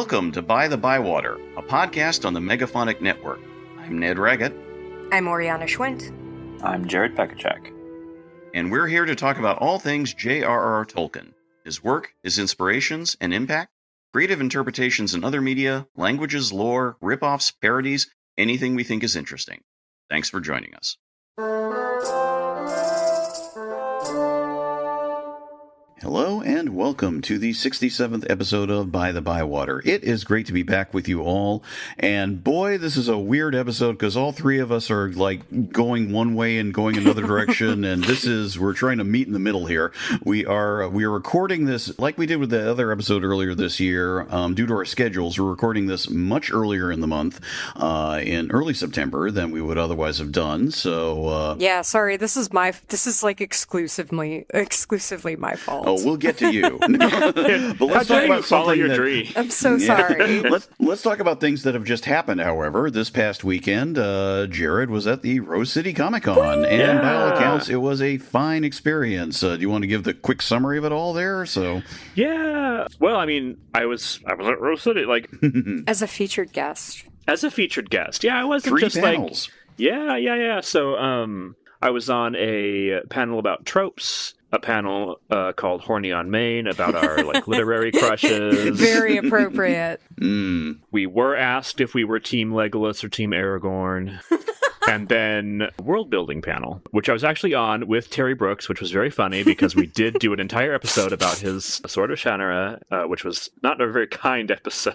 Welcome to By-The-Bywater, a podcast on the Megaphonic Network. I'm Ned Raggett. I'm Oriana Schwint. I'm Jared Pekacek. And we're here to talk about all things J.R.R. Tolkien, his work, his inspirations and impact, creative interpretations in other media, languages, lore, rip-offs, parodies, anything we think is interesting. Thanks for joining us. Hello and welcome to the 67th episode of By-The-Bywater. It is great to be back with you all, and boy, this is a weird episode because all three of us are like going one way and going another direction, and we're trying to meet in the middle here. We are recording this like we did with the other episode earlier this year. Due to our schedules, we're recording this much earlier in the month, in early September than we would otherwise have done. So yeah, sorry, this is like exclusively my fault. Oh, we'll get to you. But let's talk about something your dream. I'm so sorry. Let's talk about things that have just happened. However, this past weekend, Jared was at the Rose City Comic Con, and by all accounts, it was a fine experience. Do you want to give the quick summary of it all there? Yeah. Well, I mean, I was at Rose City, like as a featured guest. Yeah, I wasn't 3 just panels. Yeah. So, I was on a panel about tropes. A panel called Horny on Main about our literary crushes. Very appropriate. We were asked if we were Team Legolas or Team Aragorn. And then world building panel, which I was actually on with Terry Brooks, which was very funny because we did do an entire episode about his Sword of Shannara, which was not a very kind episode.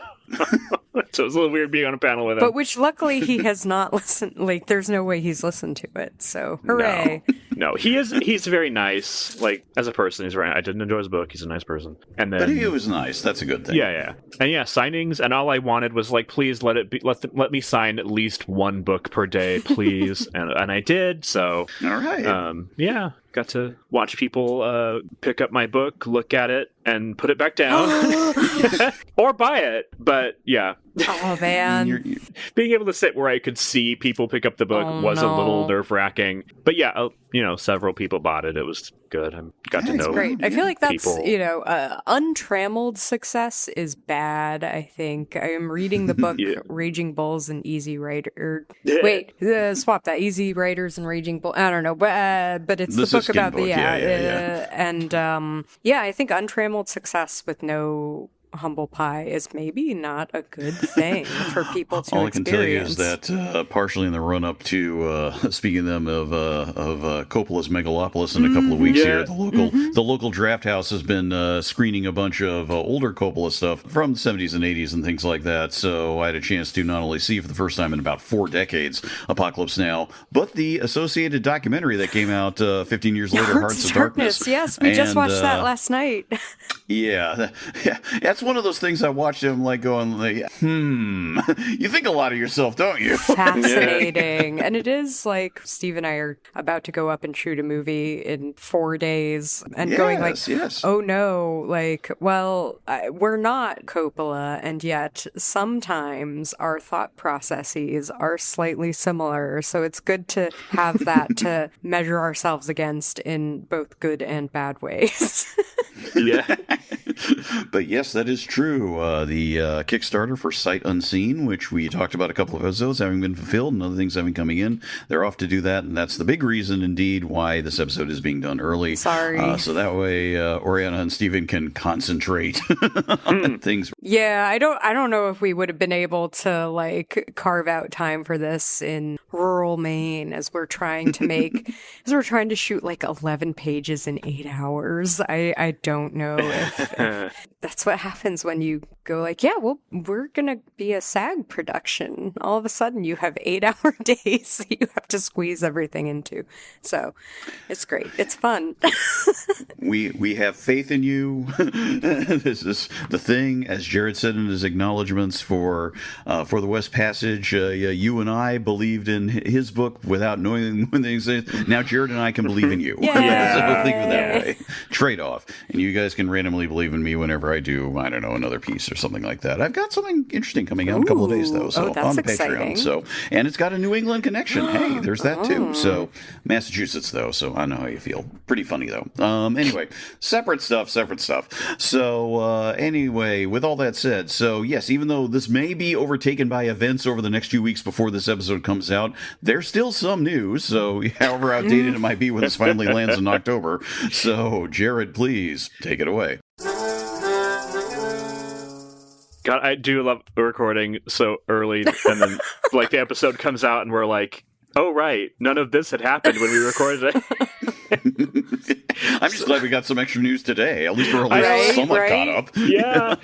So it was a little weird being on a panel with him. But which luckily he has not listened. Like, there's no way he's listened to it. So hooray. No, he's very nice. Like, as a person, he's right. I didn't enjoy his book. He's a nice person. And then, But he was nice. That's a good thing. Yeah. And yeah, signings. And all I wanted was please let me sign at least one book per day, please. and I did. So all right. Yeah. Got to watch people pick up my book, look at it, and put it back down. Or buy it. But yeah. Oh, man. Being able to sit where I could see people pick up the book was a little nerve-wracking. But yeah, several people bought it. It was good. I got to know It's great. I feel like that's, people. untrammeled success is bad, I think. I am reading the book Raging Bulls and Easy Rider. Wait, swap that. Easy Riders and Raging Bulls. I don't know. But it's the book about the... And I think untrammeled success with no humble pie is maybe not a good thing for people to All experience. I can tell you is that partially in the run-up to speaking of them of Coppola's Megalopolis in a couple of weeks here, the local draft house has been screening a bunch of older Coppola stuff from the 70s and 80s and things like that. So I had a chance to not only see for the first time in about 4 decades Apocalypse Now, but the associated documentary that came out 15 years later, Hearts of Darkness. Yes, we just watched that last night. Yeah, that's one of those things I watched him going you think a lot of yourself, don't you? Fascinating. And it is like Steve and I are about to go up and shoot a movie in 4 days and oh no, we're not Coppola, and yet sometimes our thought processes are slightly similar. So it's good to have that to measure ourselves against in both good and bad ways. Yeah. But yes, that is true. The Kickstarter for Sight Unseen, which we talked about a couple of episodes having been fulfilled and other things having coming in, they're off to do that, and that's the big reason, indeed, why this episode is being done early. Sorry. So that way, Oriana and Steven can concentrate on things. Yeah, I don't know if we would have been able to carve out time for this in rural Maine as we're trying to shoot 11 pages in 8 hours. I don't know if that's what happens when you go we're going to be a SAG production. All of a sudden you have 8-hour days you have to squeeze everything into. So it's great. It's fun. We have faith in you. This is the thing, as Jared said in his acknowledgments for the West Passage. You and I believed in his book without knowing when they exist. Now Jared and I can believe in you. Yeah. So think of it that way. Trade off. And you guys can randomly believe believe in me whenever I do, I don't know, another piece or something like that. I've got something interesting coming out in a couple of days, though, so that's on the exciting. Patreon. So, and it's got a New England connection. Hey, there's that too. So, Massachusetts, though, so I know how you feel. Pretty funny, though. Anyway, separate stuff. So, anyway, with all that said, so yes, even though this may be overtaken by events over the next few weeks before this episode comes out, there's still some news, so however outdated it might be when this finally lands in October. So, Jared, please take it away. God, I do love recording so early, and then like the episode comes out, and we're like, "Oh right, none of this had happened when we recorded it." I'm just glad we got some extra news today. At least we're at least somewhat caught up. Yeah.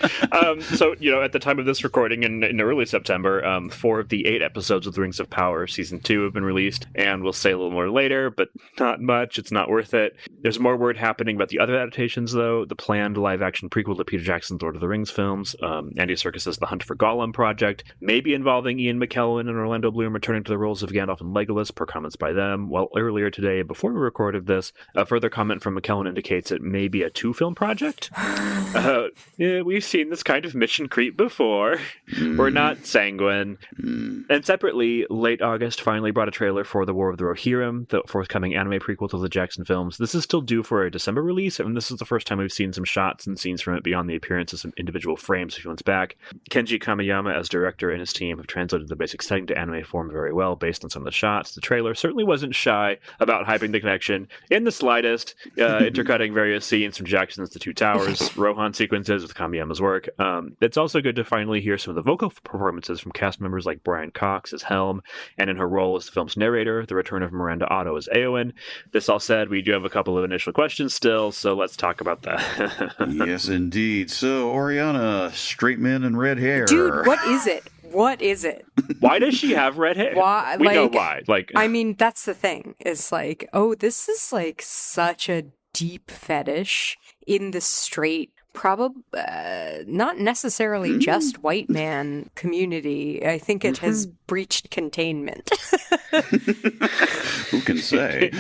So, at the time of this recording in early September, 4 of the 8 episodes of The Rings of Power Season 2 have been released, and we'll say a little more later, but not much. It's not worth it. There's more word happening about the other adaptations, though. The planned live-action prequel to Peter Jackson's Lord of the Rings films, Andy Serkis's The Hunt for Gollum project, maybe involving Ian McKellen and Orlando Bloom returning to the roles of Gandalf and Legolas, per comments by them. While earlier today, before we recorded this, a further comment from McKellen indicates it may be a 2-film project. We've seen this kind of mission creep before. We're not sanguine. And separately, late August finally brought a trailer for The War of the Rohirrim, the forthcoming anime prequel to the Jackson films. This is still due for a December release, and this is the first time we've seen some shots and scenes from it beyond the appearances of individual frames a few months back. Kenji Kamiyama, as director, and his team have translated the basic setting to anime form very well based on some of the shots. The trailer certainly wasn't shy about hyping the connection in the slightest, intercutting various scenes from Jackson's The Two Towers, Rohan sequences with Kamiyama's work. It's also good to finally hear some of the vocal performances from cast members like Brian Cox as Helm, and in her role as the film's narrator, the return of Miranda Otto as Eowyn. This all said, we do have a couple of initial questions still, so let's talk about that. Yes, indeed. So, Oriana, straight men and red hair. Dude, what is it? What is it? Why does she have red hair? Why? We know why. I mean, that's the thing. It's like, oh, this is like such a deep fetish in the straight, probably not necessarily just white man community. I think it has breached containment. Who can say?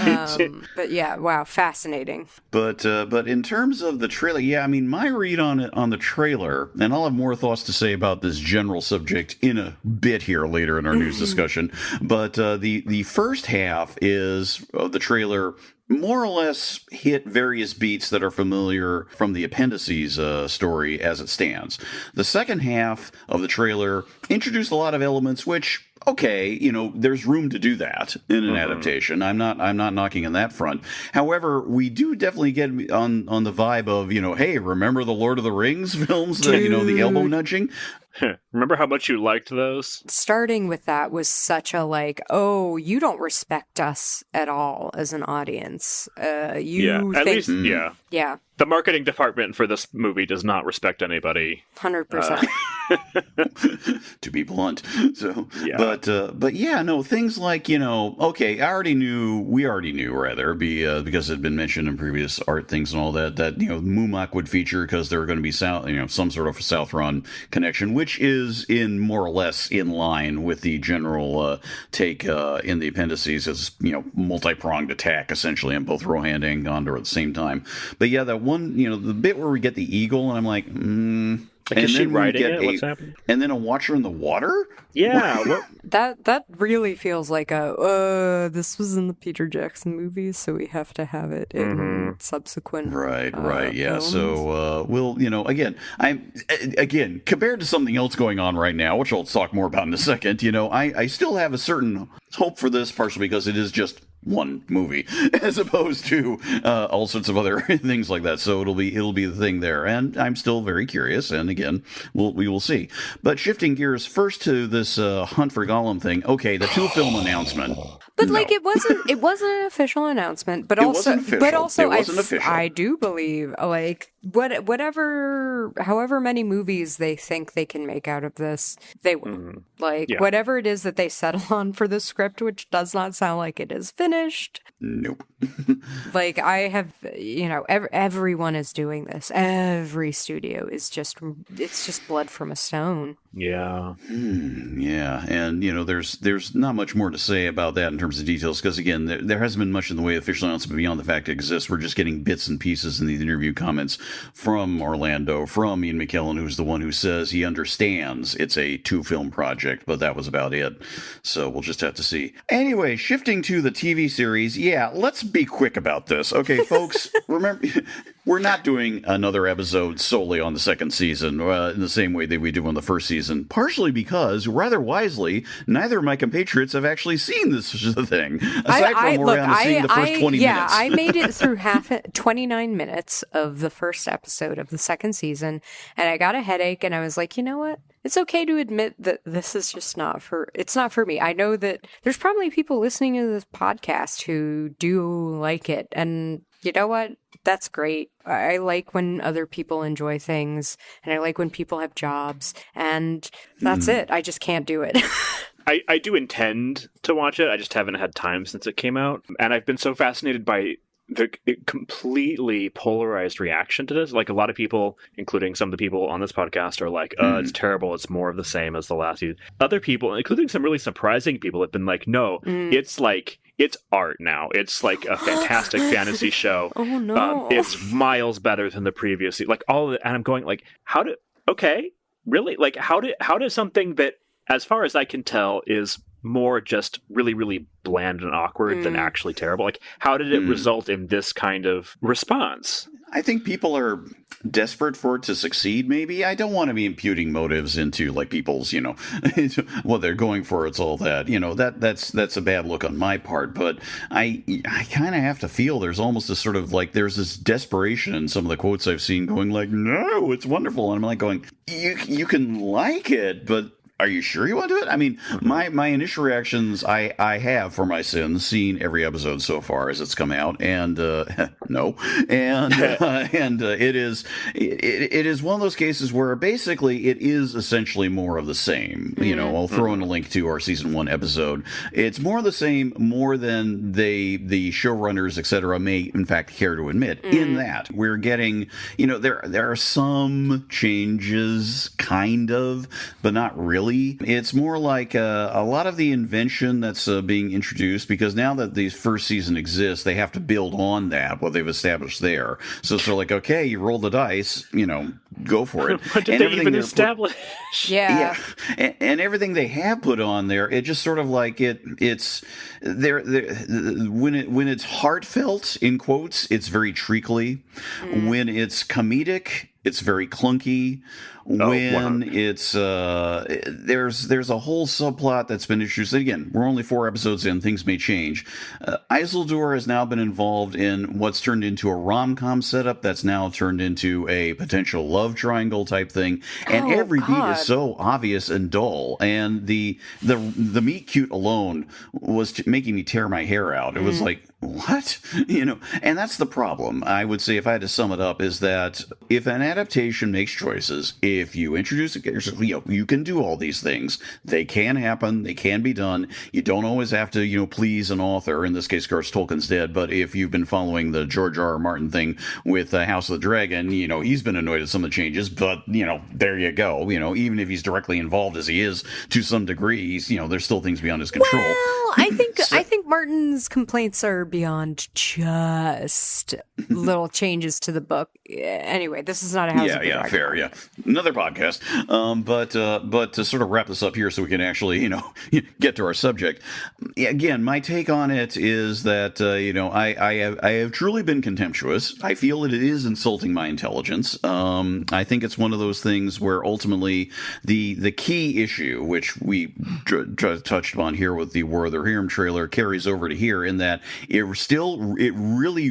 But yeah, wow, fascinating. But in terms of the trailer, yeah, I mean, my read on it on the trailer, and I'll have more thoughts to say about this general subject in a bit here later in our news discussion. But the first half is of the trailer more or less hit various beats that are familiar from the appendices story as it stands. The second half of the trailer introduced a lot of elements which, okay, there's room to do that in an adaptation. I'm not knocking on that front. However, we do definitely get on the vibe of, hey, remember the Lord of the Rings films? The elbow nudging? Remember how much you liked those? Starting with that was such a like, oh, you don't respect us at all as an audience. At least. The marketing department for this movie does not respect anybody. 100%. To be blunt. So, yeah. But yeah, no, things like, okay, we already knew, because it had been mentioned in previous art things and all that Mumak would feature because there were going to be some sort of Southron connection, which is in more or less in line with the general take in the appendices as, multi-pronged attack essentially on both Rohan and Gondor at the same time. But yeah, that one, the bit where we get the eagle, and I'm like, is she riding it? What's happening? And then a watcher in the water? Yeah. That really feels like this was in the Peter Jackson movies, so we have to have it in subsequent Right, yeah. films. So we'll, again, compared to something else going on right now, which I'll talk more about in a second, I still have a certain hope for this, partially because it is just one movie as opposed to all sorts of other things like that. So it'll be the thing there, and I'm still very curious. And again, we will see. But shifting gears first to this Hunt for Gollum thing. Okay, the 2-film announcement. But it wasn't an official announcement. But also, I do believe however many movies they think they can make out of this, they will. Whatever it is that they settle on for the script, which does not sound like it is finished. Nope. Like, I have, everyone is doing this. Every studio is it's just blood from a stone. Yeah. Yeah, and there's not much more to say about that in terms of details, because again, there hasn't been much in the way of official announcement beyond the fact it exists. We're just getting bits and pieces in the interview comments from Orlando, from Ian McKellen, who's the one who says he understands it's a 2-film project, but that was about it. So we'll just have to see. Anyway, shifting to the TV series, yeah, let's be quick about this. Okay, folks, remember, we're not doing another episode solely on the second season in the same way that we do on the first season. Partially because, rather wisely, neither of my compatriots have actually seen this thing. Aside from Oriana seeing the first 20 minutes. Yeah, I made it through 29 minutes of the first episode of the second season, and I got a headache, and I was like, you know what? It's okay to admit that this is just it's not for me. I know that there's probably people listening to this podcast who do like it, and you know what? That's great. I like when other people enjoy things, and I like when people have jobs, and that's it. I just can't do it. I do intend to watch it. I just haven't had time since it came out. And I've been so fascinated by the completely polarized reaction to this. Like, a lot of people, including some of the people on this podcast, are like, it's terrible. It's more of the same as the last season. Other people, including some really surprising people, have been like, no, it's art now. It's like a fantastic fantasy show. Oh no. It's miles better than the previous season. Like, all of it. And I'm going like, really? Like, how does something that, as far as I can tell, is more just really, really bland and awkward than actually terrible? Like, how did it result in this kind of response? I think people are desperate for it to succeed, maybe. I don't want to be imputing motives into, like, people's, what they're going for. It's all that, that's a bad look on my part. But I kind of have to feel there's almost a sort of, like, there's this desperation in some of the quotes I've seen going like, no, it's wonderful. And I'm like going, you can like it, but are you sure you want to do it? I mean, my initial reactions, I have, for my sins, seen every episode so far as it's come out, and no, and it is one of those cases where basically it is essentially more of the same. I'll throw in a link to our season 1 episode. It's more of the same, more than the showrunners, etc., may in fact care to admit. In that we're getting, there are some changes, kind of, but not really. It's more like a lot of the invention that's being introduced, because now that the first season exists, they have to build on that, what they've established there. So it's sort of like, okay, you roll the dice, go for it. What did they even establish? Yeah. And everything they have put on there, it just sort of like it's there. When it's heartfelt, in quotes, it's very treacly. When it's comedic, it's very clunky. When it's there's a whole subplot that's been introduced. Again, we're only 4 episodes in; things may change. Isildur has now been involved in what's turned into a rom-com setup that's now turned into a potential love triangle type thing, and every beat is so obvious and dull. And the meet cute alone was making me tear my hair out. It was like, what? And that's the problem. I would say, if I had to sum it up, is that if an adaptation makes choices, if you introduce it, you can do all these things. They can happen. They can be done. You don't always have to, please an author. In this case, of course, Tolkien's dead. But if you've been following the George R. R. Martin thing with House of the Dragon, he's been annoyed at some of the changes. But, there you go. Even if he's directly involved, as he is to some degree, he's, there's still things beyond his control. Well, I think Martin's complaints are beyond just little changes to the book. Anyway, this is not a House of the Dragon. Fair, yeah. Another podcast. But to sort of wrap this up here so we can actually, get to our subject. Again, my take on it is that, I have truly been contemptuous. I feel that it is insulting my intelligence. I think it's one of those things where ultimately the key issue, which we touched on here with the War of the Rohirrim trailer, carries over to here, in that it really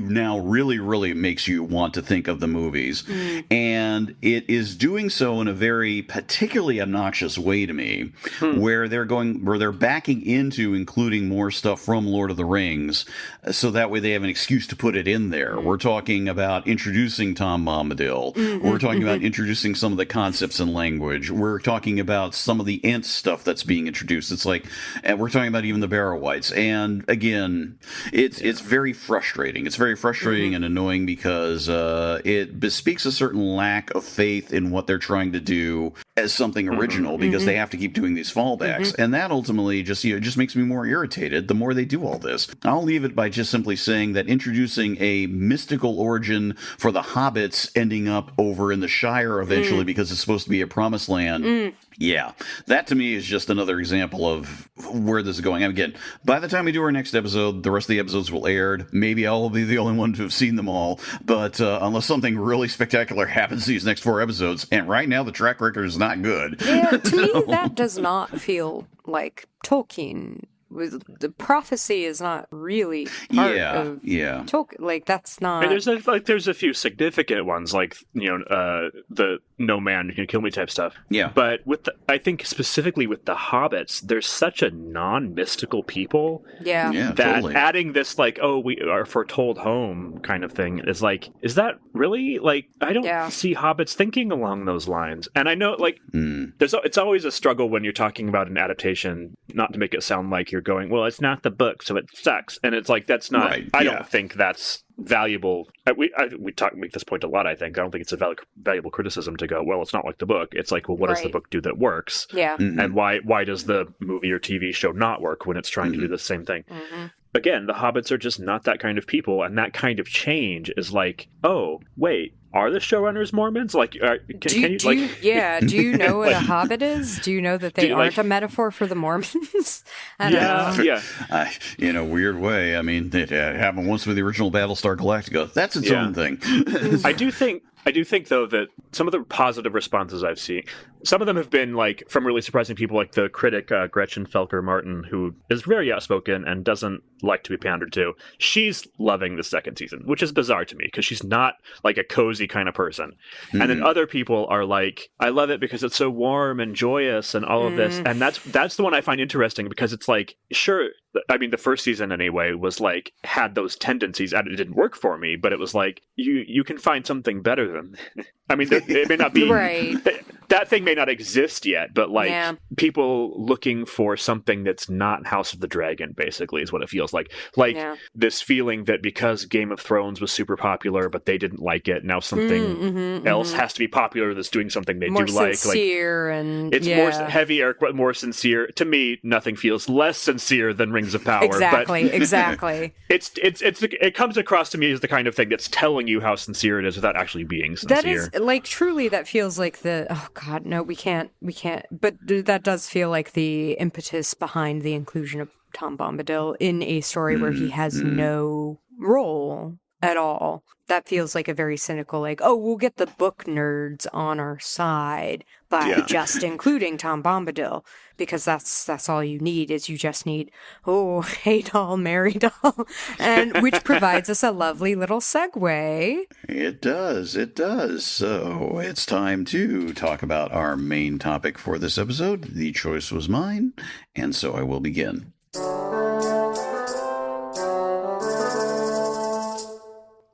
really, really makes you want to think of the movies. And it is doing so in a very particularly obnoxious way to me, where they're backing into including more stuff from Lord of the Rings, so that way they have an excuse to put it in there. We're talking about introducing Tom Bombadil. We're talking about introducing some of the concepts and language. We're talking about some of the Ent stuff that's being introduced. It's like, and we're talking about even the Barrow-wights. And again, it's very frustrating. It's very frustrating and annoying because it bespeaks a certain lack of faith in what they're trying to do as something original, because they have to keep doing these fallbacks. And that ultimately just, it just makes me more irritated the more they do all this. I'll leave it by just simply saying that introducing a mystical origin for the hobbits ending up over in the Shire eventually because it's supposed to be a promised land. Yeah, that to me is just another example of where this is going. And again, by the time we do our next episode, the rest of the episodes will air. Maybe I'll be the only one to have seen them all. But unless something really spectacular happens these next 4 episodes, and right now the track record is not good. Yeah, to me, that does not feel like Tolkien. The prophecy is not really part of Tolkien. Like, that's not... There's a few significant ones, like, the no man can kill me type stuff. Yeah. But I think specifically with the hobbits, there's such a non-mystical people that totally. Adding this, like, we are foretold home kind of thing is like, is that really, like, I don't see hobbits thinking along those lines. And I know, like, it's always a struggle when you're talking about an adaptation, not to make it sound like you're going, well, it's not the book, so it sucks. And it's like, that's not, I don't think that's valuable. We make this point a lot, I think. I don't think it's a valuable criticism to go, well, it's not like the book. It's like, well, what does the book do that works? Yeah. And why does the movie or TV show not work when it's trying to do the same thing? Again, the hobbits are just not that kind of people, and that kind of change is like, oh, wait, are the showrunners Mormons? Like, do you know what a hobbit is? Do you know that they aren't a metaphor for the Mormons? I don't know. In a weird way. I mean, it happened once with the original Battlestar Galactica. That's its own thing. I do think, though, that some of the positive responses I've seen, some of them have been, like, from really surprising people, like the critic Gretchen Felker Martin, who is very outspoken and doesn't like to be pandered to. She's loving the second season, which is bizarre to me, because she's not, like, a cozy kind of person. And then other people are like, I love it because it's so warm and joyous and all of this. And that's the one I find interesting, because it's like, sure, I mean, the first season anyway was like, had those tendencies, and it didn't work for me, but it was like, you can find something better than, I mean, it may not be, that thing may not exist yet, but like people looking for something that's not House of the Dragon, basically, is what it feels like. Like this feeling that because Game of Thrones was super popular, but they didn't like it, now something else has to be popular that's doing something they more do like. Sincere, and it's more heavier, more sincere. To me, nothing feels less sincere than Rings of Power. Exactly. It comes across to me as the kind of thing that's telling you how sincere it is without actually being sincere. That is, like, truly, that feels like God, no, we can't. But that does feel like the impetus behind the inclusion of Tom Bombadil in a story where he has no role at all. That feels like a very cynical, like, we'll get the book nerds on our side by just including Tom Bombadil, because that's all you need, is you just need, hey doll, Mary doll, and which provides us a lovely little segue. It does. So it's time to talk about our main topic for this episode. The choice was mine, and so I will begin.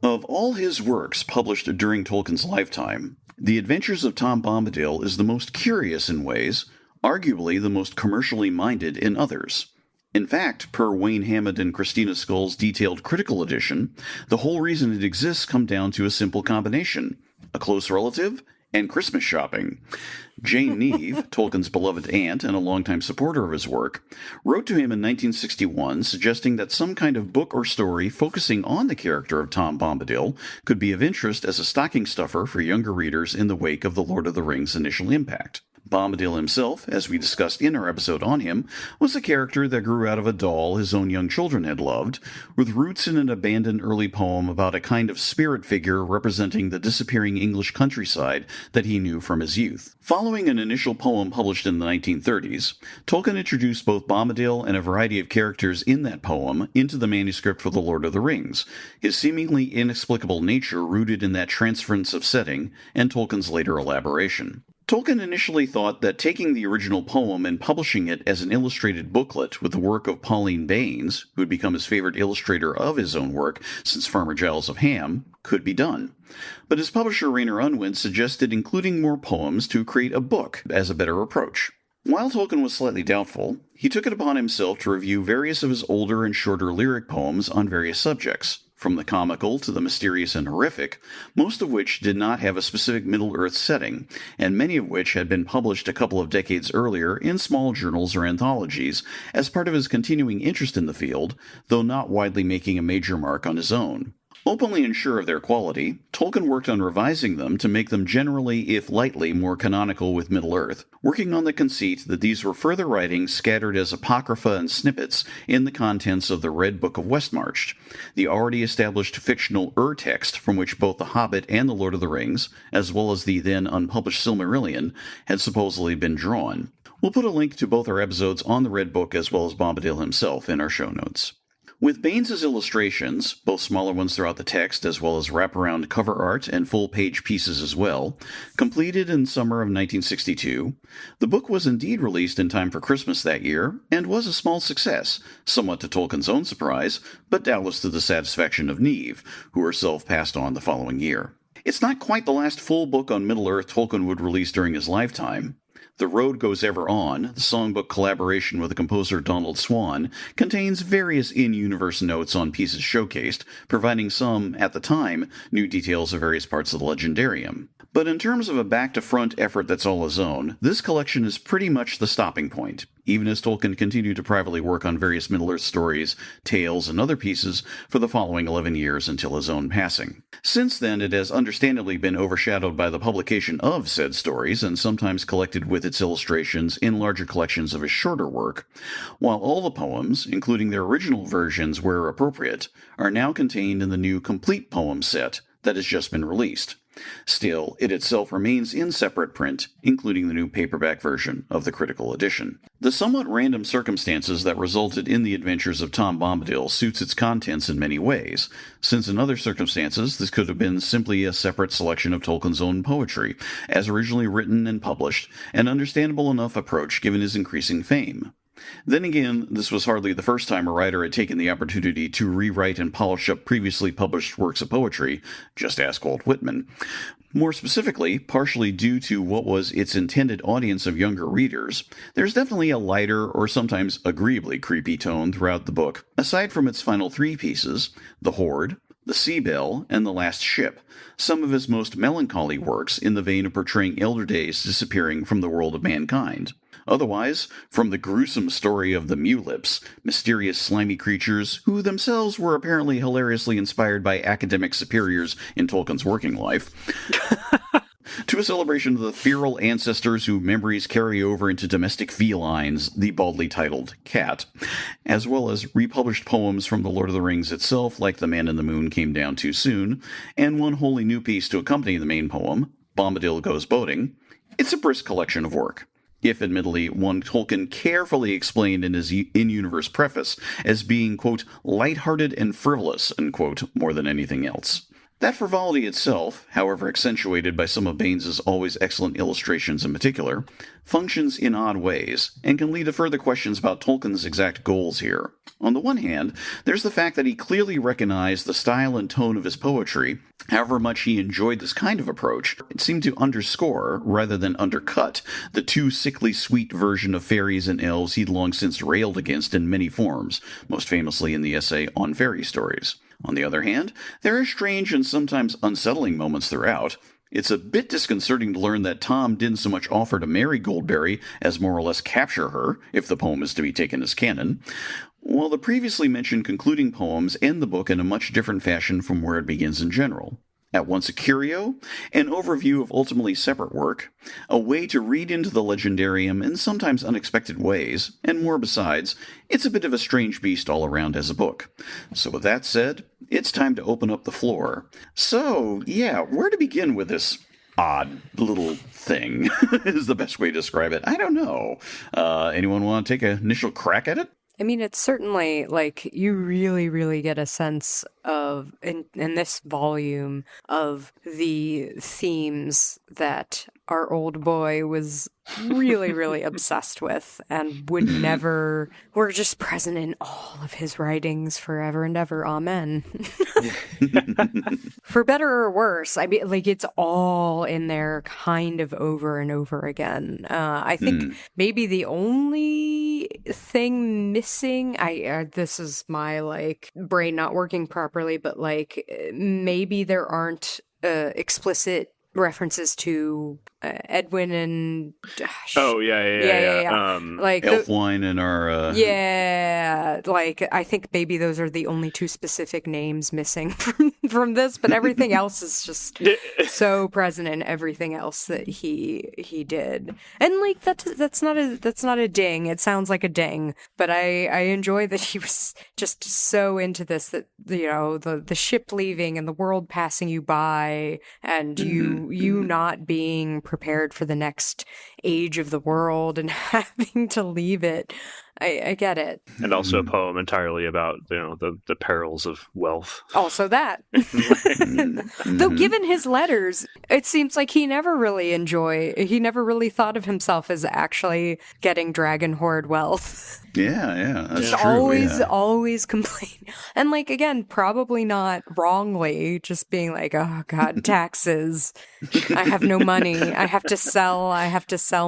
Of all his works published during Tolkien's lifetime, The Adventures of Tom Bombadil is the most curious in ways, arguably the most commercially minded in others. In fact, per Wayne Hammond and Christina Scull's detailed critical edition, the whole reason it exists come down to a simple combination: a close relative and Christmas shopping. Jane Neave, Tolkien's beloved aunt and a longtime supporter of his work, wrote to him in 1961 suggesting that some kind of book or story focusing on the character of Tom Bombadil could be of interest as a stocking stuffer for younger readers in the wake of the Lord of the Rings' initial impact. Bombadil himself, as we discussed in our episode on him, was a character that grew out of a doll his own young children had loved, with roots in an abandoned early poem about a kind of spirit figure representing the disappearing English countryside that he knew from his youth. Following an initial poem published in the 1930s, Tolkien introduced both Bombadil and a variety of characters in that poem into the manuscript for The Lord of the Rings, his seemingly inexplicable nature rooted in that transference of setting and Tolkien's later elaboration. Tolkien initially thought that taking the original poem and publishing it as an illustrated booklet with the work of Pauline Baynes, who had become his favorite illustrator of his own work since Farmer Giles of Ham, could be done. But his publisher Rayner Unwin suggested including more poems to create a book as a better approach. While Tolkien was slightly doubtful, he took it upon himself to review various of his older and shorter lyric poems on various subjects, from the comical to the mysterious and horrific, most of which did not have a specific Middle-earth setting, and many of which had been published a couple of decades earlier in small journals or anthologies as part of his continuing interest in the field, though not widely making a major mark on his own. Openly unsure of their quality, Tolkien worked on revising them to make them generally, if lightly, more canonical with Middle-earth, working on the conceit that these were further writings scattered as apocrypha and snippets in the contents of the Red Book of Westmarch, the already established fictional ur-text from which both The Hobbit and The Lord of the Rings, as well as the then unpublished Silmarillion, had supposedly been drawn. We'll put a link to both our episodes on the Red Book as well as Bombadil himself in our show notes. With Baynes' illustrations, both smaller ones throughout the text as well as wraparound cover art and full-page pieces as well, completed in summer of 1962, the book was indeed released in time for Christmas that year, and was a small success, somewhat to Tolkien's own surprise, but doubtless to the satisfaction of Neave, who herself passed on the following year. It's not quite the last full book on Middle-earth Tolkien would release during his lifetime. The Road Goes Ever On, the songbook collaboration with the composer Donald Swann, contains various in-universe notes on pieces showcased, providing some, at the time, new details of various parts of the legendarium. But in terms of a back-to-front effort that's all his own, this collection is pretty much the stopping point, even as Tolkien continued to privately work on various Middle-earth stories, tales, and other pieces for the following 11 years until his own passing. Since then, it has understandably been overshadowed by the publication of said stories, and sometimes collected with its illustrations in larger collections of his shorter work, while all the poems, including their original versions where appropriate, are now contained in the new complete poem set that has just been released. Still, it itself remains in separate print, including the new paperback version of the critical edition. The somewhat random circumstances that resulted in the Adventures of Tom Bombadil suits its contents in many ways, since in other circumstances this could have been simply a separate selection of Tolkien's own poetry, as originally written and published, an understandable enough approach given his increasing fame. Then again, this was hardly the first time a writer had taken the opportunity to rewrite and polish up previously published works of poetry, just ask Walt Whitman. More specifically, partially due to what was its intended audience of younger readers, there's definitely a lighter or sometimes agreeably creepy tone throughout the book, aside from its final three pieces, The Horde, The Sea Bell, and The Last Ship, some of his most melancholy works in the vein of portraying elder days disappearing from the world of mankind. Otherwise, from the gruesome story of the Mewlips, mysterious slimy creatures who themselves were apparently hilariously inspired by academic superiors in Tolkien's working life, to a celebration of the feral ancestors whose memories carry over into domestic felines, the baldly titled Cat, as well as republished poems from The Lord of the Rings itself, like The Man in the Moon Came Down Too Soon, and one wholly new piece to accompany the main poem, Bombadil Goes Boating. It's a brisk collection of work, if admittedly one Tolkien carefully explained in his in-universe preface as being, quote, lighthearted and frivolous, unquote, more than anything else. That frivolity itself, however accentuated by some of Baynes' always excellent illustrations in particular, functions in odd ways, and can lead to further questions about Tolkien's exact goals here. On the one hand, there's the fact that he clearly recognized the style and tone of his poetry. However much he enjoyed this kind of approach, it seemed to underscore, rather than undercut, the too sickly sweet version of fairies and elves he'd long since railed against in many forms, most famously in the essay on fairy stories. On the other hand, there are strange and sometimes unsettling moments throughout. It's a bit disconcerting to learn that Tom didn't so much offer to marry Goldberry as more or less capture her, if the poem is to be taken as canon, while the previously mentioned concluding poems end the book in a much different fashion from where it begins in general. at once a curio, an overview of ultimately separate work, a way to read into the legendarium in sometimes unexpected ways, and more besides. It's a bit of a strange beast all around as a book. So with that said, it's time to open up the floor. So, yeah, where to begin with this odd little thing is the best way to describe it. I don't know. Anyone want to take an initial crack at it? I mean, it's certainly, like, you really, really get a sense of, in this volume, of the themes that our old boy was really, really obsessed with and would never, were just present in all of his writings forever and ever. Amen. For better or worse. I mean, like, it's all in there kind of over and over again. I think maybe the only thing missing, this is my, like, brain not working properly, but, like, maybe there aren't explicit references to Edwin and yeah. Like Elfwine and our like I think maybe those are the only two specific names missing from this, but everything else is just so present in everything else that he did. And like that's not a ding. It sounds like a ding, but I enjoy that he was just so into this, that you know, the ship leaving and the world passing you by and you not being prepared for the next age of the world and having to leave it. I get it. And also a poem entirely about, you know, the perils of wealth. Also that. Though given his letters, it seems like he never really thought of himself as actually getting dragon horde wealth. Yeah, that's Just true. always complain. And like, again, probably not wrongly, just being like, oh God, taxes. I have no money. I have to sell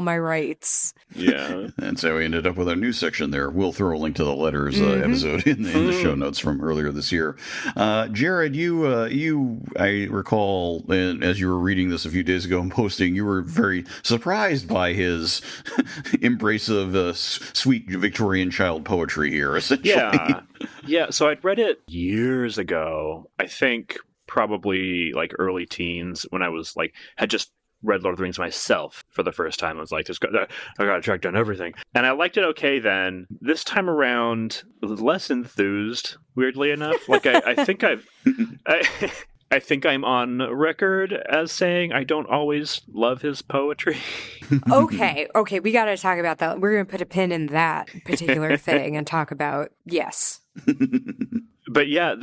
my rights. Yeah. And so we ended up with our new section there. We'll throw a link to the letters episode in the show notes from earlier this year. Jared, I recall, as you were reading this a few days ago and posting, you were very surprised by his embrace of sweet Victorian child poetry here, essentially. Yeah. So I'd read it years ago. I think probably like early teens, when I was like, had just read Lord of the Rings myself for the first time. I was like, I gotta track down everything. And I liked it okay then. This time around, less enthused, weirdly enough. Like, I think I think I'm on record as saying I don't always love his poetry. Okay, we gotta talk about that. We're gonna put a pin in that particular thing and talk about, yes. But yeah,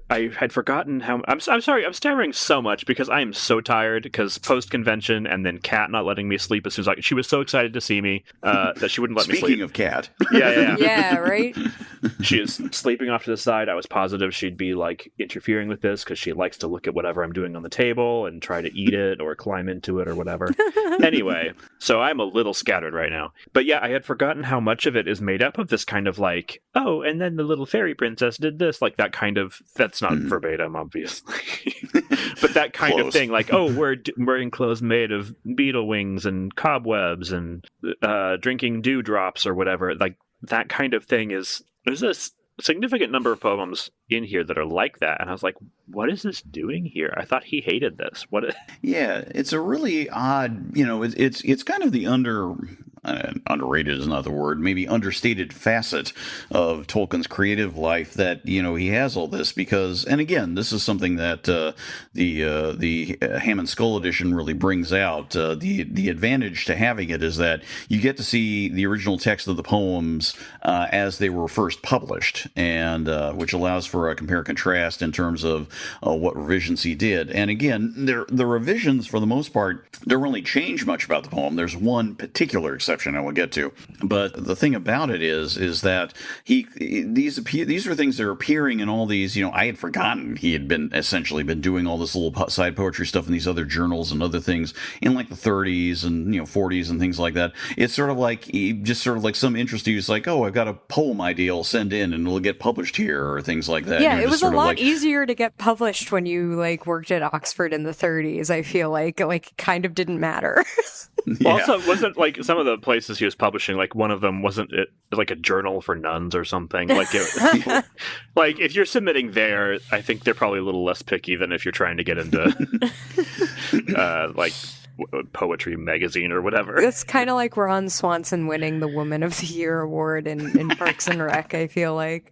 I had forgotten how... I'm sorry, I'm stammering so much because I am so tired, because post-convention and then Kat not letting me sleep as soon as she was so excited to see me that she wouldn't let me sleep. Speaking of Kat. Yeah. Yeah, right? She is sleeping off to the side. I was positive she'd be like interfering with this because she likes to look at whatever I'm doing on the table and try to eat it or climb into it or whatever. Anyway, so I'm a little scattered right now. But yeah, I had forgotten how much of it is made up of this kind of like, oh, and then the little fairy princess did this, like that kind of, that's not verbatim, obviously. But that kind of thing, like, oh, we're wearing clothes made of beetle wings and cobwebs and drinking dewdrops or whatever. Like, that kind of thing is... There's a significant number of poems in here that are like that, and I was like, what is this doing here? I thought he hated this. What? Yeah, it's a really odd, you know, it's kind of the underrated is not the word, maybe understated facet of Tolkien's creative life, that, you know, he has all this because, and again, this is something that the Hammond Skull edition really brings out. The advantage to having it is that you get to see the original text of the poems as they were first published, and which allows for a compare and contrast in terms of what revisions he did. And again, the revisions, for the most part, don't really change much about the poem. There's one particular exception I will get to. But the thing about it is that these are things that are appearing in all these, you know, I had forgotten he had essentially been doing all this little side poetry stuff in these other journals and other things in like the 30s and, you know, 40s and things like that. It's sort of like, some interest. He's like, oh, I've got a poem idea I'll send in and it'll get published here or things like that. Yeah, it was a lot easier to get published when you like worked at Oxford in the 30s. I feel like kind of didn't matter. Yeah. Also, wasn't like some of the places he was publishing, like one of them wasn't it like a journal for nuns or something? Like, like if you're submitting there, I think they're probably a little less picky than if you're trying to get into like poetry magazine or whatever. It's kind of like Ron Swanson winning the Woman of the Year award in Parks and Rec, I feel like.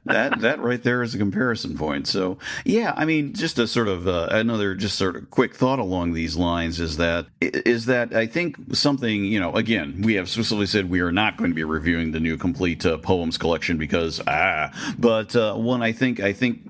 That right there is a comparison point. So, yeah, I mean, just a sort of another just sort of quick thought along these lines is that I think something, you know, again, we have specifically said we are not going to be reviewing the new complete poems collection because, but one I think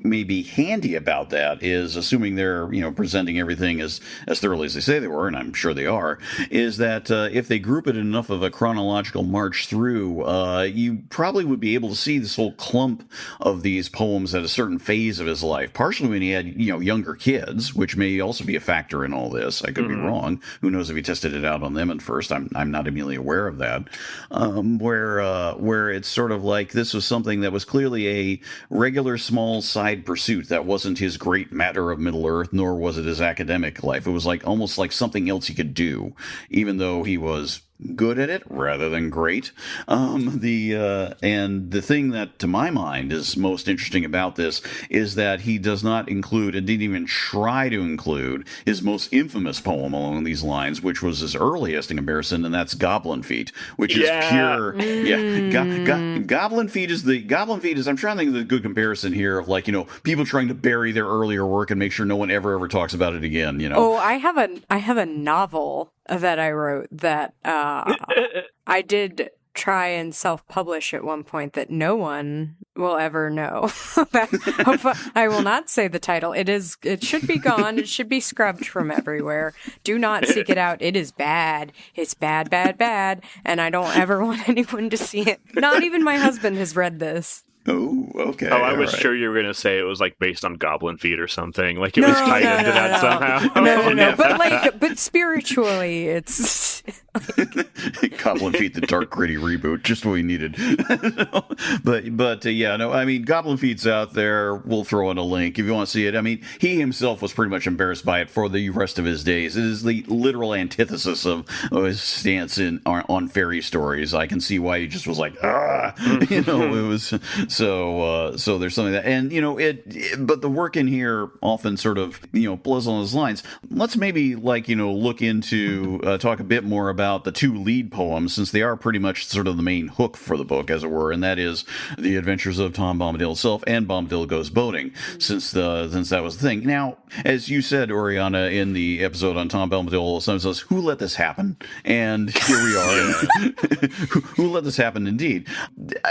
may be handy about that is, assuming they're, you know, presenting everything as thoroughly as they say they were, and I'm sure they are, is that if they group it in enough of a chronological march through, you probably would be able to see this whole clump of these poems at a certain phase of his life, partially when he had, you know, younger kids, which may also be a factor in all this. I could be wrong. Who knows if he tested it out on them at first? I'm not immediately aware of that. Where it's sort of like this was something that was clearly a regular small side pursuit that wasn't his great matter of Middle Earth, nor was it his academic life. It was like almost like something else he could do, even though he was good at it rather than great. And the thing that, to my mind, is most interesting about this is that he does not include, and didn't even try to include, his most infamous poem along these lines, which was his earliest in comparison, and that's Goblin Feet, which is pure. Goblin Feet is. I'm trying to think of the good comparison here of, like, you know, people trying to bury their earlier work and make sure no one ever talks about it again. You know. Oh, I have a novel that I wrote that I did try and self-publish at one point that no one will ever know. I will not say the title. It should be gone. It should be scrubbed from everywhere. Do not seek it out. It is bad. It's bad, bad, bad. And I don't ever want anyone to see it. Not even my husband has read this. Oh, okay. Oh, I was sure you were going to say it was like based on Goblin Feet or something. Like it was tied into that somehow. No. But spiritually, it's Goblin Feet, the dark, gritty reboot, just what we needed. I mean, Goblin Feet's out there. We'll throw in a link if you want to see it. I mean, he himself was pretty much embarrassed by it for the rest of his days. It is the literal antithesis of his stance on fairy stories. I can see why he just was like, you know, it was. So there's something that, and you know, but the work in here often sort of, you know, blows on those lines. Let's maybe, like, you know, look into talk a bit more about the two lead poems, since they are pretty much sort of the main hook for the book, as it were, and that is The Adventures of Tom Bombadil itself and Bombadil Goes Boating, since that was the thing. Now, as you said, Oriana, in the episode on Tom Bombadil, sometimes says, "Who let this happen?" And here we are. Who let this happen? Indeed,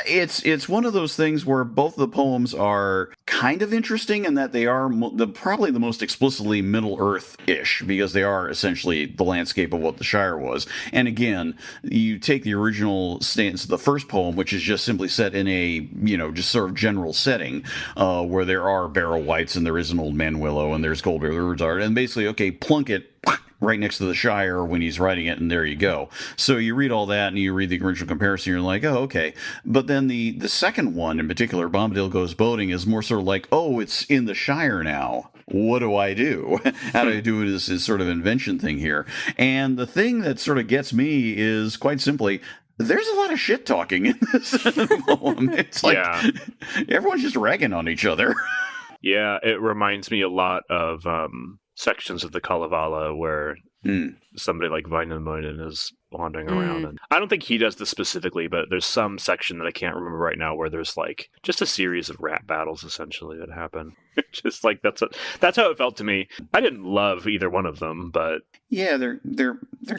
it's one of those things where both of the poems are kind of interesting in that they are probably the most explicitly Middle Earth-ish, because they are essentially the landscape of what the Shire was. And again, you take the original stance of the first poem, which is just simply set in a, you know, just sort of general setting, where there are Barrow Wights and there is an Old Man Willow and there's Gold River Dart, and basically, okay, plunk it right next to the Shire when he's writing it, and there you go. So you read all that and you read the original comparison, you're like, oh, okay. But then the second one in particular, Bombadil Goes Boating, is more sort of like, oh, it's in the Shire now. What do I do? How do I do this sort of invention thing here? And the thing that sort of gets me is, quite simply, there's a lot of shit talking in this poem. It's like everyone's just ragging on each other. Yeah, it reminds me a lot of sections of the Kalevala where somebody like Vainamoinen is wandering around. And I don't think he does this specifically, but there's some section that I can't remember right now where there's like just a series of rat battles essentially that happen. Just like that's how it felt to me. I didn't love either one of them, but yeah, they're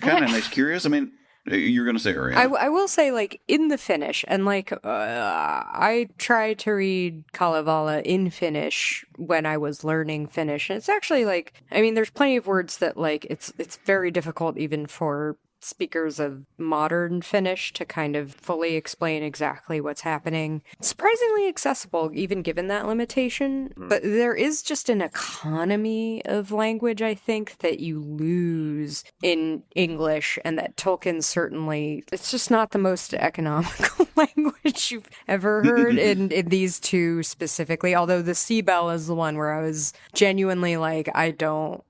kind of nice, curious. I mean, you're going to say, Oriana. I will say, like, in the Finnish, and like, I tried to read Kalevala in Finnish when I was learning Finnish, and it's actually like, I mean, there's plenty of words that, like, it's very difficult even for speakers of modern Finnish to kind of fully explain exactly what's happening. Surprisingly accessible, even given that limitation. But there is just an economy of language, I think, that you lose in English, and that Tolkien certainly, it's just not the most economical language you've ever heard in these two specifically. Although the Sea Bell is the one where I was genuinely like, I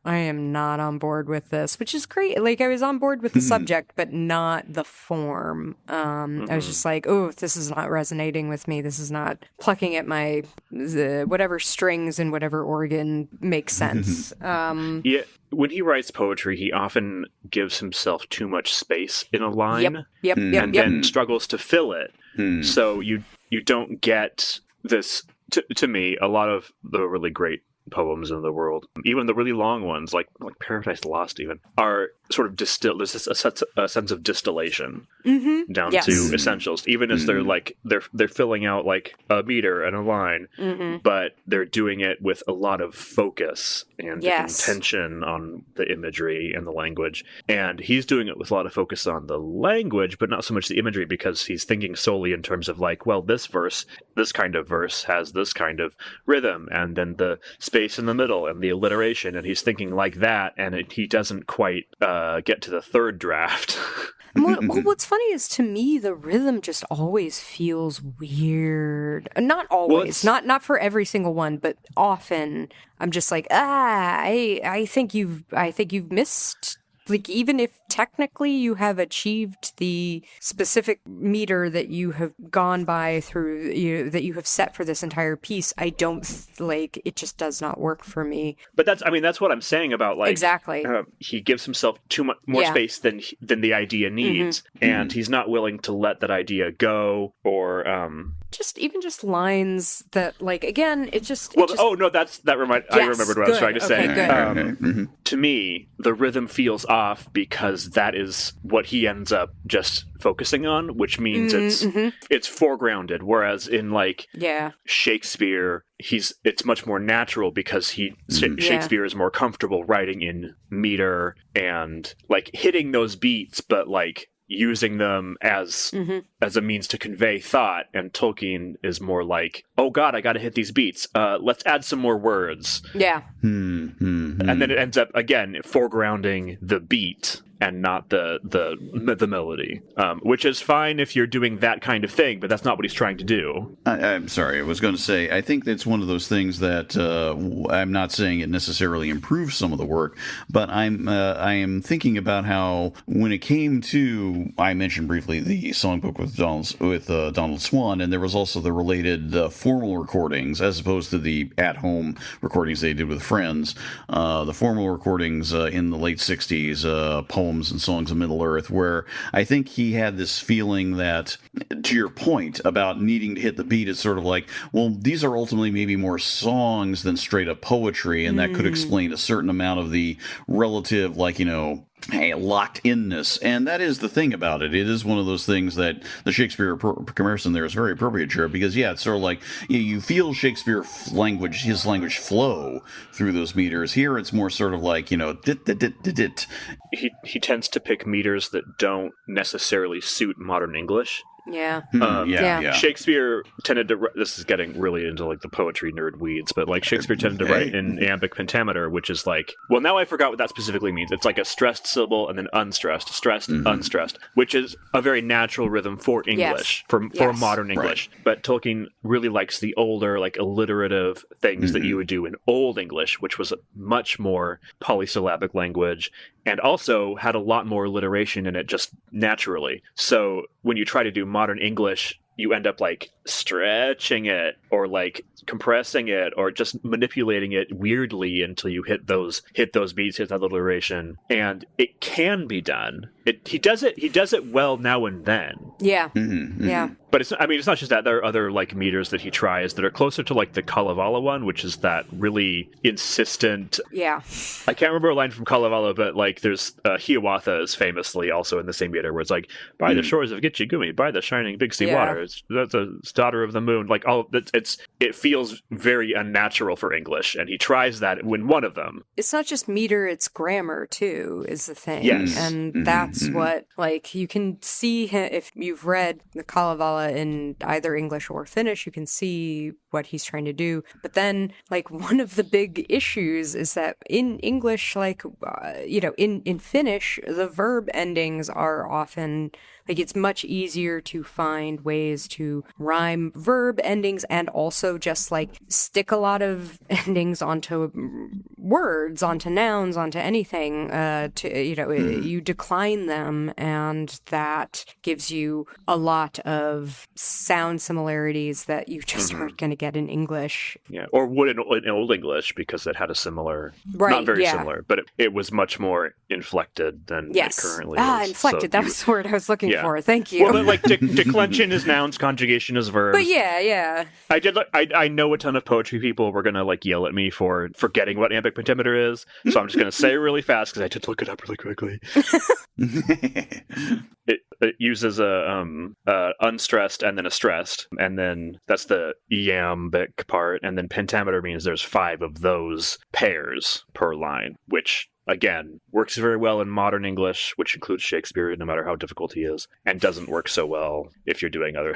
am not on board with this, which is great. Like, I was on board with the subject, but not the form. I was just like, oh, this is not resonating with me. This is not plucking at my whatever strings and whatever organ makes sense. Yeah, when he writes poetry, he often gives himself too much space in a line, and then struggles to fill it. So you don't get this. To me, a lot of the really great poems in the world, even the really long ones, like Paradise Lost, even, are sort of distilled. There's a sense of distillation down to essentials, even as they're filling out like a meter and a line, but they're doing it with a lot of focus and intention on the imagery and the language. And he's doing it with a lot of focus on the language, but not so much the imagery, because he's thinking solely in terms of like, well, this kind of verse has this kind of rhythm, and then the space in the middle and the alliteration, and he's thinking like that, and he doesn't quite get to the third draft. Well, what's funny is, to me, the rhythm just always feels weird. Not always, not for every single one, but often I'm just like, I think you've missed. Like, even if technically you have achieved the specific meter that you have gone by through, that you have set for this entire piece, I don't it just does not work for me. But that's what I'm saying about, like, exactly. He gives himself too much more space than the idea needs, and he's not willing to let that idea go, or just lines that, like, again, it just. I remembered what I was trying to say. Good. To me, the rhythm feels off because that is what he ends up just focusing on, which means it's foregrounded. Whereas in Shakespeare, it's much more natural because Shakespeare is more comfortable writing in meter and like hitting those beats, but like using them as a means to convey thought. And Tolkien is more like, oh God, I got to hit these beats. Let's add some more words. Yeah. And then it ends up again foregrounding the beat and not the melody, which is fine if you're doing that kind of thing, but that's not what he's trying to do. I'm sorry, I was going to say, I think it's one of those things that I'm not saying it necessarily improves some of the work, but I am thinking about how when it came to, I mentioned briefly the songbook with Donald Swann, and there was also the related formal recordings as opposed to the at-home recordings they did with friends. The formal recordings in the late 60s, poems and songs of Middle-earth, where I think he had this feeling that, to your point about needing to hit the beat, it's sort of like, well, these are ultimately maybe more songs than straight up poetry, and that could explain a certain amount of the relative, locked inness. And that is the thing about it. It is one of those things that the Shakespeare comparison there is very appropriate, Jared, because it's sort of like you feel Shakespeare language, his language flow through those meters. Here it's more sort of like, dit, dit, dit, dit, dit. He tends to pick meters that don't necessarily suit modern English. Yeah. Shakespeare tended to. This is getting really into like the poetry nerd weeds, but like Shakespeare tended to write in iambic pentameter, which is like, well, now I forgot what that specifically means. It's like a stressed syllable and then unstressed, stressed, unstressed, which is a very natural rhythm for English, for modern English. Right. But Tolkien really likes the older, like alliterative things that you would do in Old English, which was a much more polysyllabic language, and also had a lot more alliteration in it just naturally. So when you try to do modern English, you end up like stretching it or like compressing it or just manipulating it weirdly until you hit those beats, hit that alliteration. And it can be done. He does it well now and then. Yeah. Yeah. But it's not just that. There are other like meters that he tries that are closer to like the Kalevala one, which is that really insistent. Yeah. I can't remember a line from Kalevala, but like there's Hiawatha is famously also in the same meter where it's like, by the shores of Gitche Gummi, by the shining big sea water. That's a daughter of the moon. Like it feels very unnatural for English, and he tries that in one of them. It's not just meter; it's grammar too. Is the thing. Yes, and that's that's what, like, you can see him, if you've read the Kalevala in either English or Finnish, you can see what he's trying to do. But then, like, one of the big issues is that in English, like, in Finnish, the verb endings are often, like, it's much easier to find ways to rhyme verb endings and also just, like, stick a lot of endings onto words, onto nouns, onto anything, you decline them, and that gives you a lot of sound similarities that you just aren't going to get in English. Yeah, or would in Old English, because it had a similar, right, not very similar, but it was much more inflected than it currently is. Inflected, that was the word I was looking for. Thank you. Well, but like declension is nouns, conjugation is verbs. But yeah. I know a ton of poetry people were gonna like yell at me for forgetting what iambic pentameter is, so I'm just gonna say it really fast because I had to look it up really quickly. It uses a unstressed and then a stressed, and then that's the iambic part, and then pentameter means there's 5 of those pairs per line, which again works very well in modern English, which includes Shakespeare, no matter how difficult he is, and doesn't work so well if you're doing other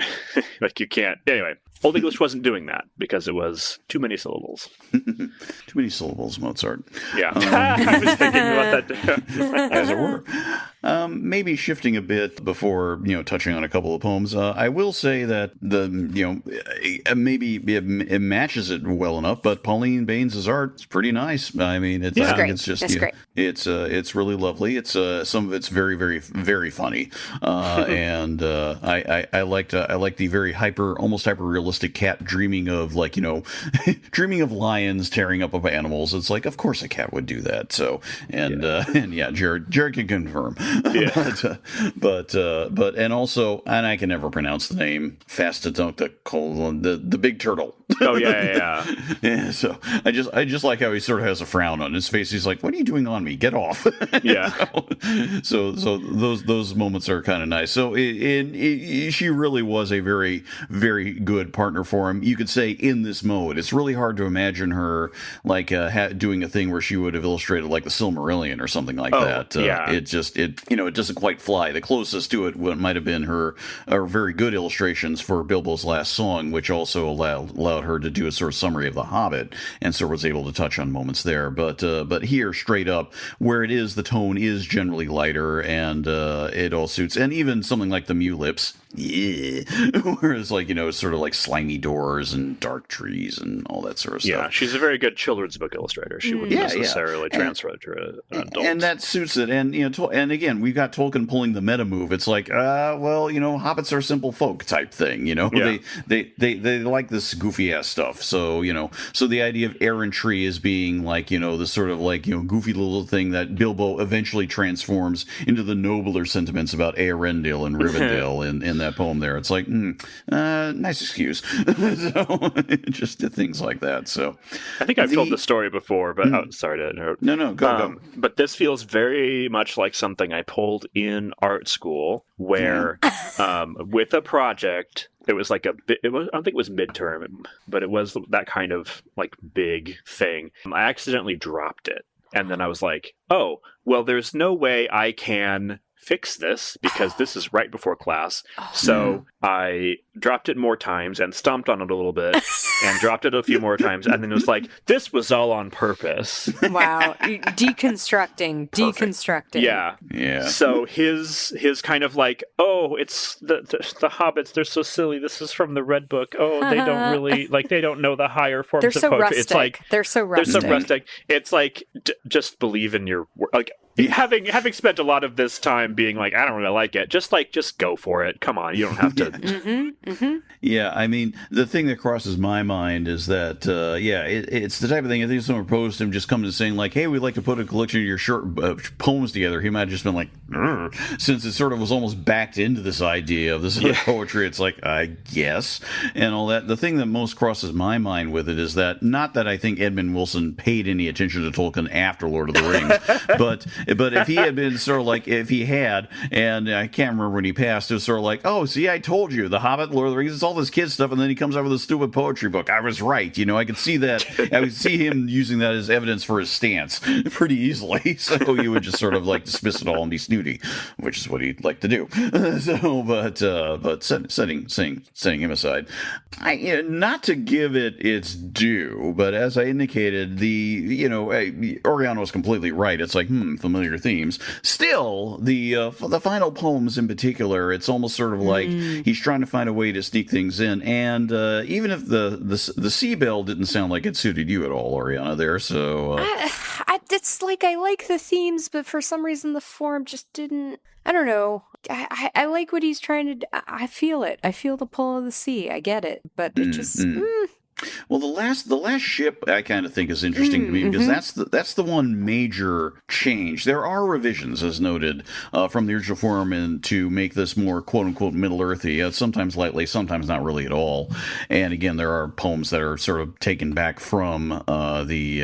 like you can't. Anyway, Old English wasn't doing that because it was too many syllables. Too many syllables, Mozart. Yeah, I was thinking about that as it were. Maybe shifting a bit before touching on a couple of poems. I will say that maybe it matches it well enough, but Pauline Baynes' art is pretty nice. I mean, I think it's just great. It's really lovely. It's some of it's very, very, very funny, and I liked the very almost hyper realistic cat dreaming of dreaming of lions tearing up animals. It's like, of course a cat would do that. So Jared can confirm. Yeah. but and also, and I can never pronounce the name, the big turtle. Oh yeah. Yeah. So I just like how he sort of has a frown on his face. He's like, "What are you doing on me? Get off!" Yeah. So those moments are kind of nice. So she really was a very, very good partner for him. You could say in this mode, it's really hard to imagine her like doing a thing where she would have illustrated like the Silmarillion or something like that. Yeah. It doesn't quite fly. The closest to it might have been her very good illustrations for Bilbo's Last Song, which also allowed her to do a sort of summary of The Hobbit, and so was able to touch on moments there. But here, straight up, where it is, the tone is generally lighter, and it all suits. And even something like the Mew Lips, whereas sort of like slimy doors and dark trees and all that sort of stuff. Yeah, she's a very good children's book illustrator. She wouldn't necessarily transfer it to an adult. And that suits it. And and again, we've got Tolkien pulling the meta move. It's like, hobbits are simple folk type thing. They like this goofy ass stuff. So so the idea of errantry as being like this sort of like goofy little thing that Bilbo eventually transforms into the nobler sentiments about Eärendil and Rivendell in that poem there. It's like, nice excuse. So just things like that. So I think I've told the story before, but sorry to interrupt. No, go. But this feels very much like something I pulled in art school, where with a project. It was like I don't think it was midterm, but it was that kind of like big thing. I accidentally dropped it. And then I was like, oh, well, there's no way I can fix this because this is right before class. So I dropped it more times and stomped on it a little bit and dropped it a few more times. And then it was like, this was all on purpose. Wow. Deconstructing. Yeah. So his kind of like, oh, it's the hobbits. They're so silly. This is from the Red Book. Oh, they don't really they don't know the higher forms of poetry. Rustic. It's like they're so rustic. It's like just believe in your work. Like having spent a lot of this time being like, I don't really like it. Just go for it. Come on, you don't have to. Yeah, I mean, the thing that crosses my mind is that, it's the type of thing. I think someone proposed him just coming to saying like, hey, we'd like to put a collection of your short poems together. He might have just been like, since it sort of was almost backed into this idea of this poetry. It's like, I guess, and all that. The thing that most crosses my mind with it is that not that I think Edmund Wilson paid any attention to Tolkien after Lord of the Rings, but if he had been sort of like, if he had, and I can't remember when he passed, it was sort of like, oh, see, I told you, The Hobbit, Lord of the Rings, it's all this kid stuff, and then he comes out with a stupid poetry book. book. I was right. I could see that. I would see him using that as evidence for his stance pretty easily. So he would just sort of like dismiss it all and be snooty, which is what he'd like to do. But setting him aside, not to give it its due, but as I indicated, Oriana was completely right. It's like, familiar themes. Still, the final poems in particular, it's almost sort of like he's trying to find a way to sneak things in. And even if the sea bell didn't sound like it suited you at all, Oriana, there, so it's like I like the themes, but for some reason the form just didn't. I don't know. I like what he's trying to do. I feel it. I feel the pull of the sea. I get it, but it just. Well, the last ship I kind of think is interesting to me because that's the one major change. There are revisions, as noted, from the original form and to make this more quote unquote Middle Earthy. Sometimes lightly, sometimes not really at all. And again, there are poems that are sort of taken back from the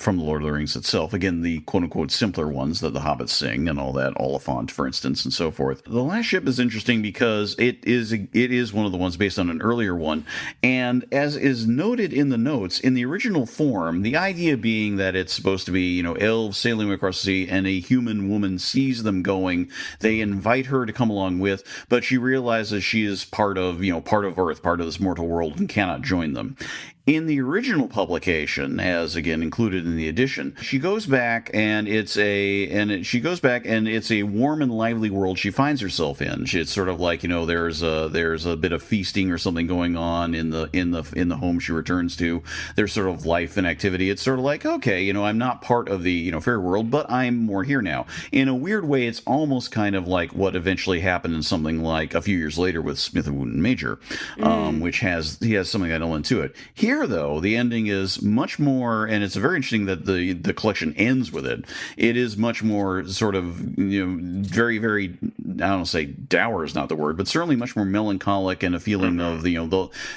Lord of the Rings itself. Again, the quote unquote simpler ones that the hobbits sing and all that, Oliphant, for instance, and so forth. The last ship is interesting because it is one of the ones based on an earlier one, and as is noted in the notes, in the original form, the idea being that it's supposed to be, elves sailing across the sea and a human woman sees them going. They invite her to come along with, but she realizes she is part of Earth, part of this mortal world, and cannot join them. In the original publication, as again included in the edition, she goes back and it's a warm and lively world she finds herself in. It's sort of like there's a bit of feasting or something going on in the home she returns to. There's sort of life and activity. It's sort of like, okay, I'm not part of the fairy world, but I'm more here now. In a weird way, it's almost kind of like what eventually happened in something like a few years later with Smith and Wooten Major, which has something that element to it. Here, though, the ending is much more, and it's very interesting that the collection ends with it. It is much more sort of, very, very, I don't say dour is not the word, but certainly much more melancholic and a feeling of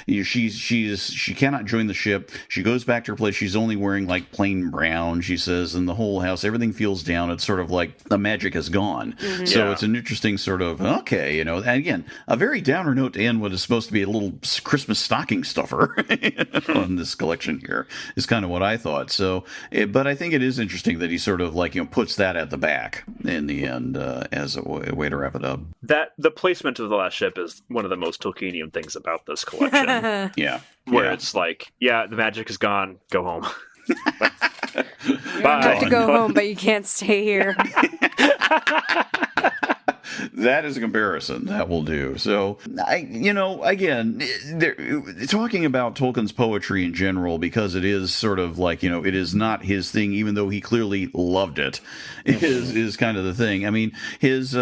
she cannot join the ship. She goes back to her place. She's only wearing like plain brown, she says, and the whole house, everything feels down. It's sort of like the magic has gone. So it's an interesting sort of, okay, and again, a very downer note to end what is supposed to be a little Christmas stocking stuffer. On this collection here is kind of what I thought. So, but I think it is interesting that he sort of like puts that at the back in the end as a way to wrap it up. That the placement of the last ship is one of the most Tolkienian things about this collection. Where it's like, the magic is gone. Go home. You don't have to go home, but you can't stay here. That is a comparison. That will do. So, again, talking about Tolkien's poetry in general, because it is sort of like, it is not his thing, even though he clearly loved it, is kind of the thing. I mean, his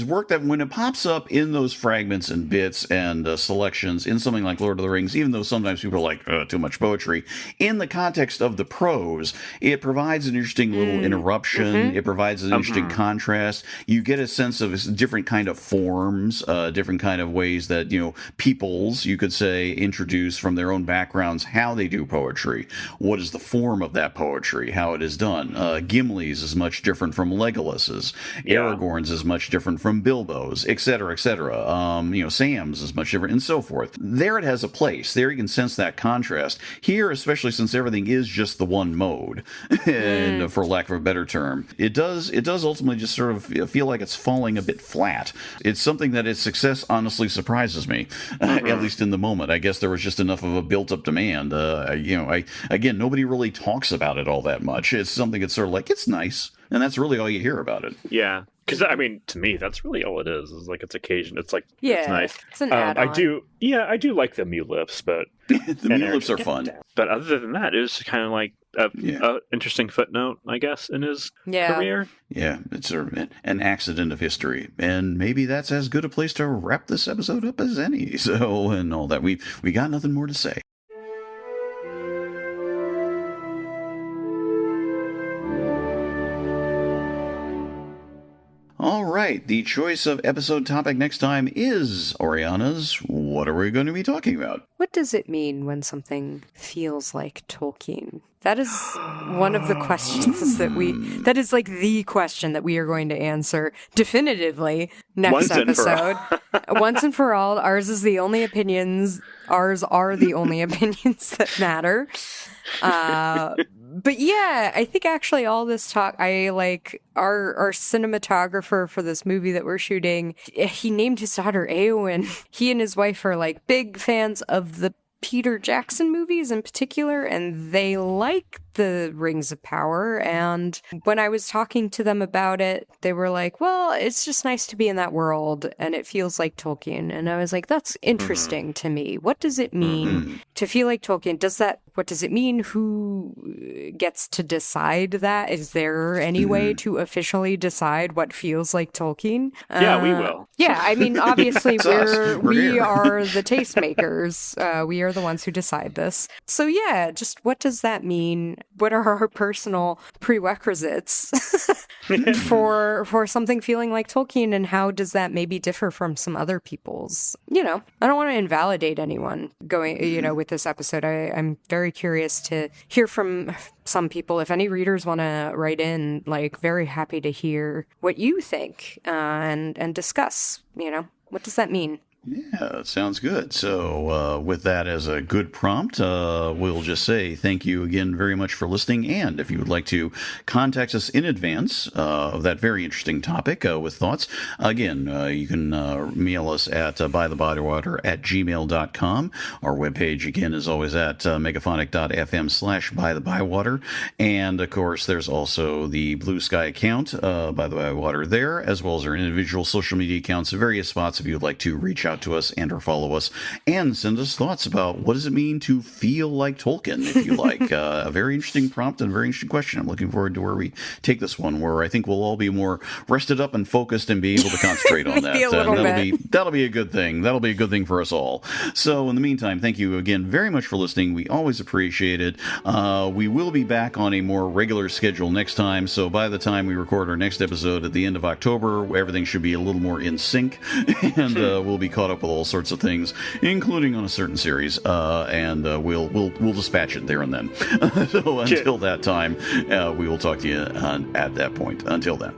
work, that when it pops up in those fragments and bits and selections in something like Lord of the Rings, even though sometimes people are like, too much poetry, in the context of the prose, it provides an interesting little interruption. It provides an interesting contrast. You get a sense of different kind of forms, different kind of ways that, peoples, you could say, introduce from their own backgrounds how they do poetry. What is the form of that poetry, how it is done. Gimli's is much different from Legolas's. Aragorn's is much different from Bilbo's, etc., etc. Sam's is much different, and so forth. There it has a place. There you can sense that contrast. Here, especially since everything is just the one mode, and for lack of a better term, it does ultimately just sort of feel like it's falling a bit flat. It's something that its success honestly surprises me, at least in the moment. I guess there was just enough of a built-up demand. Again, nobody really talks about it all that much. It's something that's sort of like, it's nice, and that's really all you hear about it. Yeah. Because, I mean, to me, that's really all it is. It's like its occasion. It's like, it's nice. It's an add-on. I do like the Mute-Lips, but... The Mute-Lips are fun. But other than that, it was kind of like a interesting footnote, I guess, in his career. Yeah, it's sort of an accident of history. And maybe that's as good a place to wrap this episode up as any. So, and all that. We got nothing more to say. All right. right. The choice of episode topic next time is Oriana's. What are we going to be talking about? What does it mean when something feels like Tolkien? That is one of the questions that is like the question that we are going to answer definitively next episode. Once and for all, ours are the only opinions that matter. But yeah, I think actually all this talk, I like our cinematographer for this movie that we're shooting. He named his daughter Eowyn. He and his wife are like big fans of the Peter Jackson movies in particular, and they like the Rings of Power. And when I was talking to them about it, they were like, well, it's just nice to be in that world and it feels like Tolkien. And I was like, that's interesting to me. What does it mean to feel like Tolkien? What does it mean? Who gets to decide that? Is there any way to officially decide what feels like Tolkien? Yeah, we will. Yeah, I mean, obviously we are the tastemakers. We are the ones who decide this. So yeah, just what does that mean? What are our personal prerequisites for something feeling like Tolkien, and how does that maybe differ from some other people's? You know, I don't want to invalidate anyone going, with this episode. I'm very curious to hear from some people. If any readers want to write in, like, very happy to hear what you think and discuss, what does that mean? Yeah, sounds good. So with that as a good prompt, we'll just say thank you again very much for listening. And if you would like to contact us in advance of that very interesting topic with thoughts, again, you can mail us at bythebywater@gmail.com. Our webpage, again, is always at megaphonic.fm/bythebywater. And, of course, there's also the Blue Sky account, By the Bywater there, as well as our individual social media accounts, various spots if you would like to reach out to us and or follow us and send us thoughts about what does it mean to feel like Tolkien, if you like. A very interesting prompt and a very interesting question. I'm looking forward to where we take this one, where I think we'll all be more rested up and focused and be able to concentrate on that. That'll be a good thing. That'll be a good thing for us all. So in the meantime, thank you again very much for listening. We always appreciate it. We will be back on a more regular schedule next time. So by the time we record our next episode at the end of October, everything should be a little more in sync, and we'll be caught up with all sorts of things, including on a certain series, and we'll dispatch it there and then. So until that time, we will talk to you at that point. Until then.